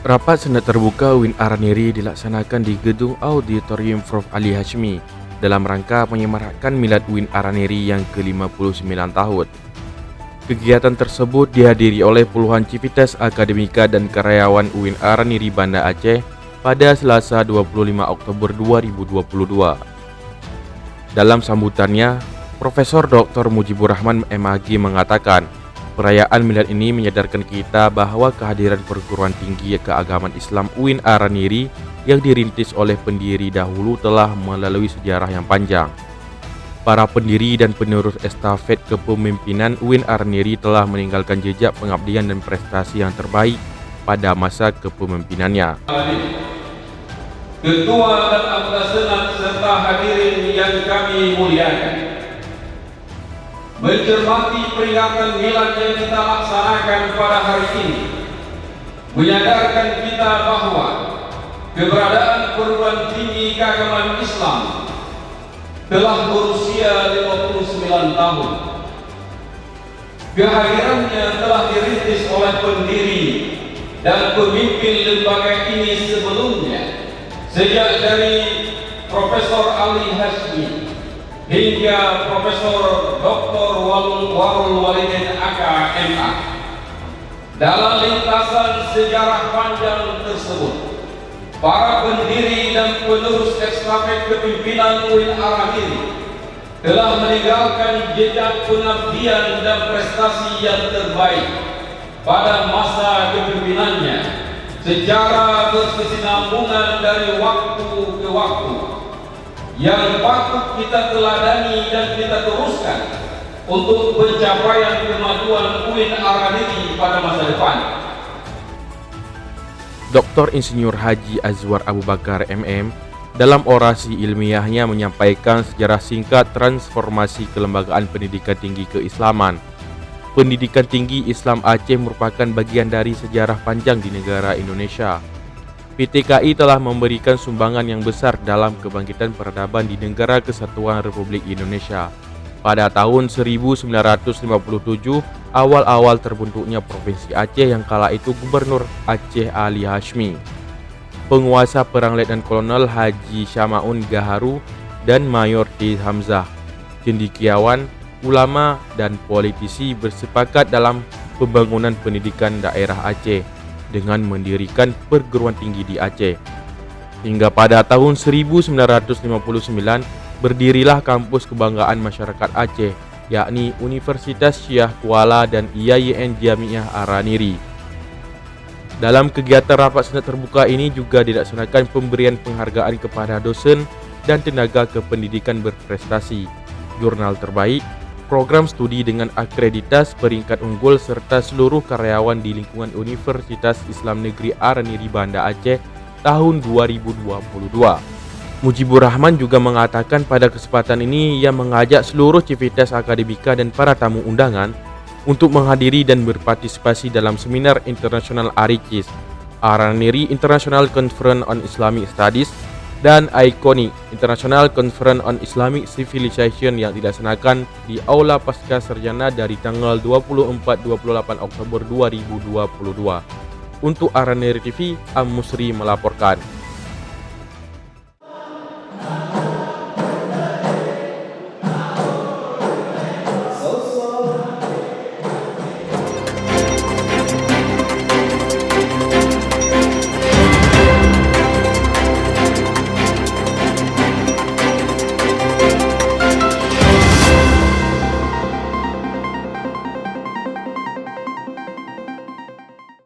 Rapat Senat Terbuka UIN Araniri dilaksanakan di Gedung Auditorium Prof. Ali Hashmi dalam rangka menyemarakkan Milad UIN Araniri yang ke-59 tahun. Kegiatan tersebut dihadiri oleh puluhan civitas akademika dan karyawan UIN Araniri Banda Aceh pada Selasa 25 Oktober 2022. Dalam sambutannya, Profesor Dr. Mujibur Rahman MAG mengatakan, perayaan Milad ini menyadarkan kita bahwa kehadiran perguruan tinggi keagamaan Islam UIN Araniri yang dirintis oleh pendiri dahulu telah melalui sejarah yang panjang. Para pendiri dan penerus estafet kepemimpinan UIN Araniri telah meninggalkan jejak pengabdian dan prestasi yang terbaik pada masa kepemimpinannya. Ketua dan anggota Senat serta hadirin yang kami muliakan, mencermati peringatan Milad yang kita laksanakan pada hari ini menyadarkan kita bahwa keberadaan perguruan tinggi keagamaan Islam telah berusia 59 tahun. Kehadirannya telah dirintis oleh pendiri dan pemimpin lembaga ini sebelumnya, sejak dari Profesor Ali Hashmi hingga Profesor Dr. Warul Walidin AK.MA. Dalam lintasan sejarah panjang tersebut, para pendiri dan penerus estafet kepimpinan UIN Araniri telah meninggalkan jejak pengabdian dan prestasi yang terbaik pada masa kepemimpinannya secara berkesinambungan dari waktu ke waktu, yang patut kita teladani dan kita teruskan untuk pencapaian kemajuan UIN Araniri pada masa depan. Dr. Insinyur Haji Azwar Abu Bakar MM dalam orasi ilmiahnya menyampaikan sejarah singkat transformasi kelembagaan pendidikan tinggi keislaman. Pendidikan tinggi Islam Aceh merupakan bagian dari sejarah panjang di negara Indonesia. PTKI telah memberikan sumbangan yang besar dalam kebangkitan peradaban di Negara Kesatuan Republik Indonesia. Pada tahun 1957, awal-awal terbentuknya Provinsi Aceh yang kala itu Gubernur Aceh Ali Hashmi. Penguasa Perang Letnan Kolonel Haji Syamaun Gaharu dan Mayor T. Hamzah, cendekiawan, ulama, dan politisi bersepakat dalam pembangunan pendidikan daerah Aceh dengan mendirikan perguruan tinggi di Aceh. Hingga pada tahun 1959, berdirilah kampus kebanggaan masyarakat Aceh, yakni Universitas Syah Kuala dan IAIN Jamiah Araniri. Dalam kegiatan rapat senat terbuka ini juga dilaksanakan pemberian penghargaan kepada dosen dan tenaga kependidikan berprestasi, jurnal terbaik, program studi dengan akreditas peringkat unggul serta seluruh karyawan di lingkungan Universitas Islam Negeri Araniri Banda Aceh tahun 2022. Mujibur Rahman juga mengatakan pada kesempatan ini ia mengajak seluruh civitas akademika dan para tamu undangan untuk menghadiri dan berpartisipasi dalam seminar internasional ARICIS, Araniri International Conference on Islamic Studies, dan ICONIC International Conference on Islamic Civilization yang dilaksanakan di Aula Pasca Sarjana dari tanggal 24-28 Oktober 2022. Untuk Araniri TV, Am Musri melaporkan.